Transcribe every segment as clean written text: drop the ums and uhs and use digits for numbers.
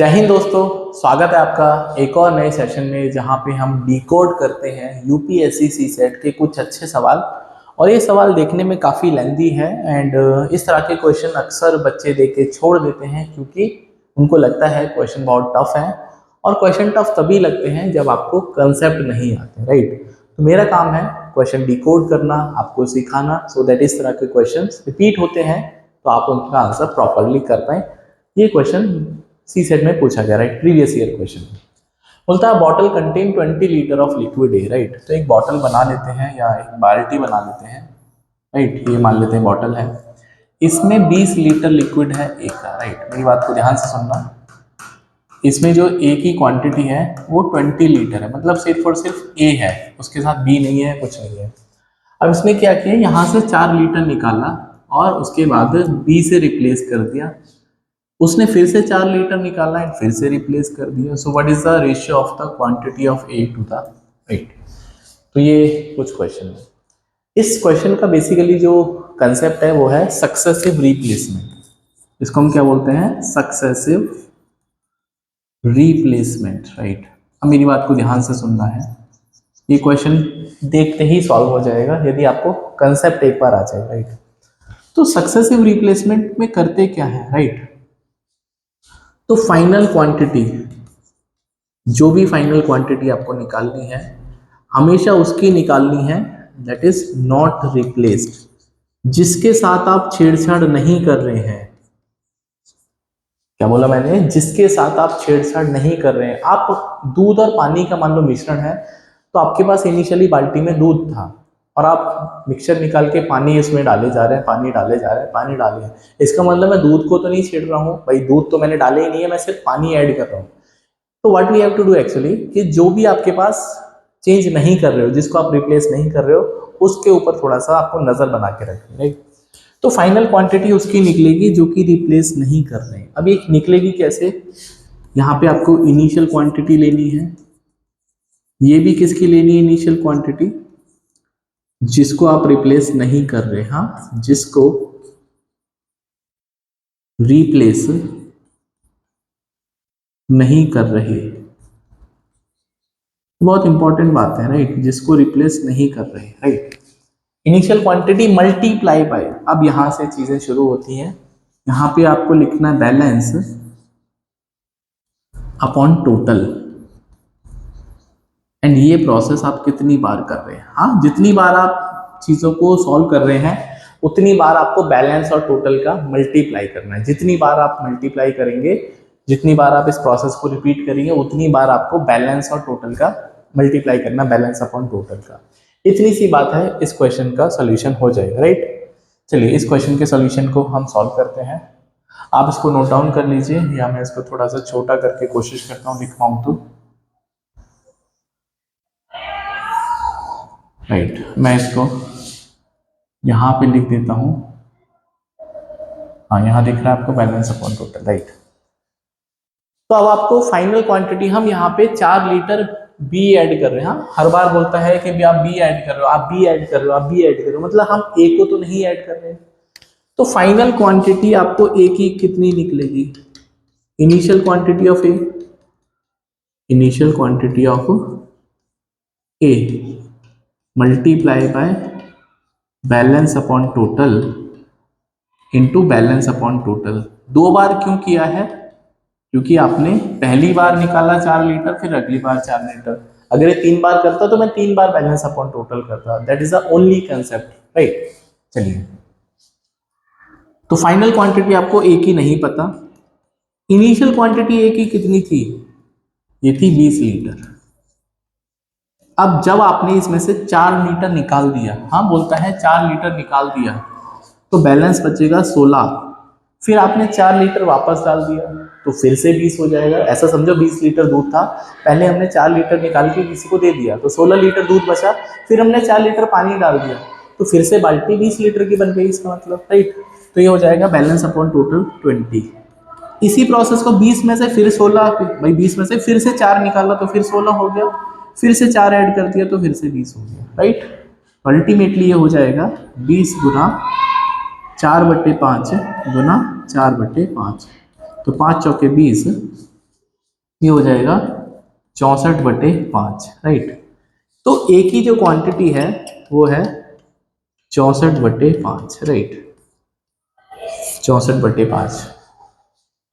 जय हिंद दोस्तों। स्वागत है आपका एक और नए सेशन में जहां पे हम डिकोड करते हैं यूपीएससी सी सेट के कुछ अच्छे सवाल। और ये सवाल देखने में काफ़ी लेंदी है एंड इस तरह के क्वेश्चन अक्सर बच्चे देख के छोड़ देते हैं क्योंकि उनको लगता है क्वेश्चन बहुत टफ है। और क्वेश्चन टफ तभी लगते हैं जब आपको कंसेप्ट नहीं आते, राइट। तो मेरा काम है क्वेश्चन डिकोड करना, आपको सिखाना, सो दैट इस तरह के क्वेश्चन रिपीट होते हैं तो आप उनका आंसर प्रॉपरली कर पाए। ये क्वेश्चन सी सेट में पूछा गया, राइट, प्रीवियस ईयर क्वेश्चन। बोलता है bottle contain 20 litre of liquid है, राइट। तो एक बॉटल बना लेते हैं या एक बाल्टी बना लेते हैं, राइट। ये मान लेते हैं बॉटल है, इसमें 20 लीटर लिक्विड है एक का, राइट। मेरी बात को ध्यान से सुनना। इसमें जो ए की क्वांटिटी है वो 20 लीटर है, मतलब सिर्फ और सिर्फ ए है, उसके साथ बी नहीं है, कुछ नहीं है। अब इसने क्या किया, यहाँ से 4 लीटर निकाला और उसके बाद बी से रिप्लेस कर दिया। उसने फिर से 4 लीटर निकाला एंड फिर से रिप्लेस कर दिया। So what is the ratio of the quantity of A to the 8। तो ये कुछ क्वेश्चन है। इस क्वेश्चन का बेसिकली जो कंसेप्ट है वो है सक्सेसिव रिप्लेसमेंट। इसको हम क्या बोलते हैं, सक्सेसिव रिप्लेसमेंट, राइट। अब मेरी बात को ध्यान से सुनना है। ये क्वेश्चन देखते ही सॉल्व हो जाएगा यदि आपको कंसेप्ट एक बार आ जाए, राइट। तो सक्सेसिव रिप्लेसमेंट में करते क्या है, राइट। तो फाइनल क्वांटिटी, जो भी फाइनल क्वांटिटी आपको निकालनी है हमेशा उसकी निकालनी है दैट इज नॉट रिप्लेस्ड, जिसके साथ आप छेड़छाड़ नहीं कर रहे हैं। क्या बोला मैंने, जिसके साथ आप छेड़छाड़ नहीं कर रहे हैं। आप दूध और पानी का मान लो मिश्रण है, तो आपके पास इनिशियली बाल्टी में दूध था और आप मिक्सचर निकाल के पानी इसमें डाले जा रहे हैं, पानी डाले जा रहे हैं, पानी डाले हैं। इसका मतलब मैं दूध को तो नहीं छेड़ रहा हूँ भाई, दूध तो मैंने डाले ही नहीं है, मैं सिर्फ पानी ऐड कर रहा हूँ। तो what we have to do actually, कि जो भी आपके पास चेंज नहीं कर रहे हो, जिसको आप रिप्लेस नहीं कर रहे हो, उसके ऊपर थोड़ा सा आपको नजर बना के रखनी है, राइट। तो फाइनल क्वांटिटी उसकी निकलेगी जो कि रिप्लेस नहीं कर रहे हैं। अब ये निकलेगी कैसे, यहाँ पे आपको इनिशियल क्वांटिटी लेनी है, ये भी किसकी लेनी है, इनिशियल क्वांटिटी जिसको आप रिप्लेस नहीं कर रहे, हाँ, जिसको रिप्लेस नहीं कर रहे। बहुत इंपॉर्टेंट बात है, राइट, जिसको रिप्लेस नहीं कर रहे, right. Initial quantity multiply by, अब यहां से चीजें शुरू होती हैं। यहां पे आपको लिखना है बैलेंस अपॉन टोटल। एंड ये प्रोसेस आप कितनी बार कर रहे हैं, हाँ, जितनी बार आप चीजों को सॉल्व कर रहे हैं उतनी बार आपको बैलेंस और टोटल का मल्टीप्लाई करना है। जितनी बार आप मल्टीप्लाई करेंगे, जितनी बार आप इस प्रोसेस को रिपीट करेंगे, उतनी बार आपको बैलेंस और टोटल का मल्टीप्लाई करना, बैलेंस अपॉन टोटल का। इतनी सी बात है, इस क्वेश्चन का सोल्यूशन हो जाएगा, राइट। चलिए इस क्वेश्चन के सोल्यूशन को हम सॉल्व करते हैं। आप इसको नोट डाउन कर लीजिए या मैं इसको थोड़ा सा छोटा करके कोशिश करता हूँ लिख पाऊँ तो, राइट। मैं इसको यहाँ पे लिख देता हूँ, हाँ, यहाँ दिख रहा है आपको बैलेंस अपॉन टोटल, राइट। तो अब आपको फाइनल क्वांटिटी, हम यहाँ पे 4 लीटर बी ऐड कर रहे हैं। हाँ, हर बार बोलता है कि भी आप बी ऐड कर रहे हो, आप बी ऐड कर रहे हो, आप बी ऐड कर रहे हो, मतलब हम ए को तो नहीं ऐड कर रहे हैं। तो फाइनल क्वांटिटी आपको ए की कितनी निकलेगी, initial quantity of A, initial quantity of A multiply by balance upon total into balance upon total. 2 बार क्यों किया है, क्योंकि आपने पहली बार निकाला 4 लीटर, फिर अगली बार 4 लीटर। अगर ये 3 बार करता तो मैं 3 बार बैलेंस अपॉन टोटल करता, that is the only concept, right. चलिए, तो फाइनल क्वांटिटी आपको ए की नहीं पता, इनिशियल क्वांटिटी ए की कितनी थी, ये थी 20 लीटर। अब जब आपने इसमें से 4 लीटर निकाल दिया, हाँ, बोलता है 4 लीटर निकाल दिया, तो बैलेंस बचेगा 16। फिर आपने 4 लीटर वापस डाल दिया तो फिर से 20 हो जाएगा। ऐसा समझो 20 लीटर दूध था, पहले हमने 4 लीटर निकाल के किसी को दे दिया तो 16 लीटर दूध बचा, फिर हमने 4 लीटर पानी डाल दिया तो फिर से बाल्टी 20 लीटर की बन गई, इसका मतलब, राइट। तो ये हो जाएगा बैलेंस अपॉन टोटल 20। इसी प्रोसेस को 20 में से फिर 16, भाई 20 में से फिर से 4 निकाला तो फिर 16 हो गया, फिर से 4 ऐड कर दिया तो फिर से 20 हो गया, राइट। अल्टीमेटली ये हो जाएगा 20 गुना 4/5 गुना 4/5, तो 5 चौके 20, ये हो जाएगा 64/5, राइट। तो ए की जो क्वांटिटी है वो है 64/5, राइट, 64/5।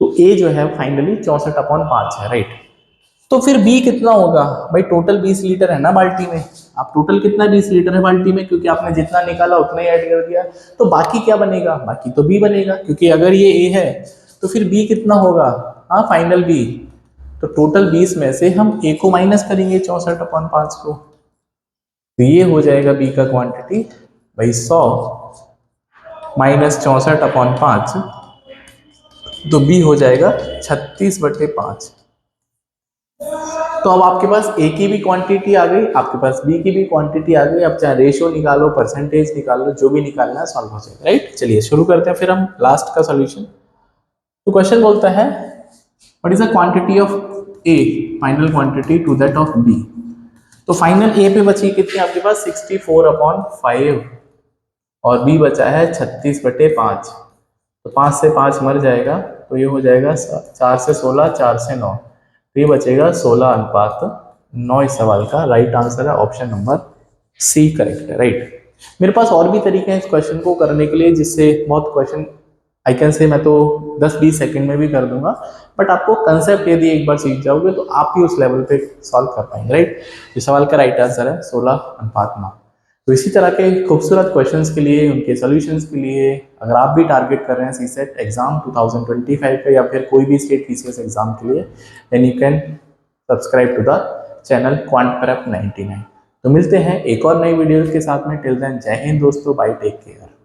तो ए जो है फाइनली 64/5 है, राइट। तो फिर बी कितना होगा भाई? टोटल 20 लीटर है ना बाल्टी में। आप टोटल कितना 20 लीटर है बाल्टी में, क्योंकि आपने जितना निकाला उतना ही ऐड कर दिया। तो बाकी क्या बनेगा? बाकी तो बी बनेगा, क्योंकि अगर ये ए है तो फिर बी कितना होगा? हाँ, फाइनल बी। तो टोटल 20 में से हम ए को माइनस करेंगे 64/5 को, तो ये हो जाएगा बी का क्वांटिटी भाई 100 माइनस 64/5, तो बी हो जाएगा 36/5। तो अब आपके पास ए की भी क्वांटिटी आ गई, आपके पास बी की भी क्वांटिटी आ गई। अब चाहे रेशियो निकालो, परसेंटेज निकालो, जो भी निकालना है सॉल्व हो जाएगा, राइट। चलिए शुरू करते हैं फिर हम लास्ट का सॉल्यूशन। तो क्वेश्चन बोलता है what is the quantity of A, final quantity to that of B. तो फाइनल ए पे बची कितनी आपके पास? 64/5 और बी बचा है 36/5। तो 5 से 5 मर जाएगा, तो ये हो जाएगा 4 से 16, 4 से 9, तो ये बचेगा 16:9। इस सवाल का राइट आंसर है ऑप्शन नंबर सी, करेक्ट है, राइट। मेरे पास और भी तरीके हैं इस क्वेश्चन को करने के लिए, जिससे बहुत क्वेश्चन आई कैन से मैं तो 10-20 सेकंड में भी कर दूंगा, बट आपको कंसेप्ट यदि एक बार सीख जाओगे तो आप भी उस लेवल पे सॉल्व कर पाएंगे, राइट। इस सवाल का राइट आंसर है 16:9। तो इसी तरह के खूबसूरत क्वेश्चंस के लिए, उनके सॉल्यूशंस के लिए, अगर आप भी टारगेट कर रहे हैं सीसेट एग्जाम 2025 का या फिर कोई भी स्टेट पीसीएस एग्जाम के लिए, then you can subscribe to the channel Quant Prep 99। तो मिलते हैं एक और नई वीडियो के साथ में। टिल देन जय हिंद दोस्तों, बाय, टेक केयर।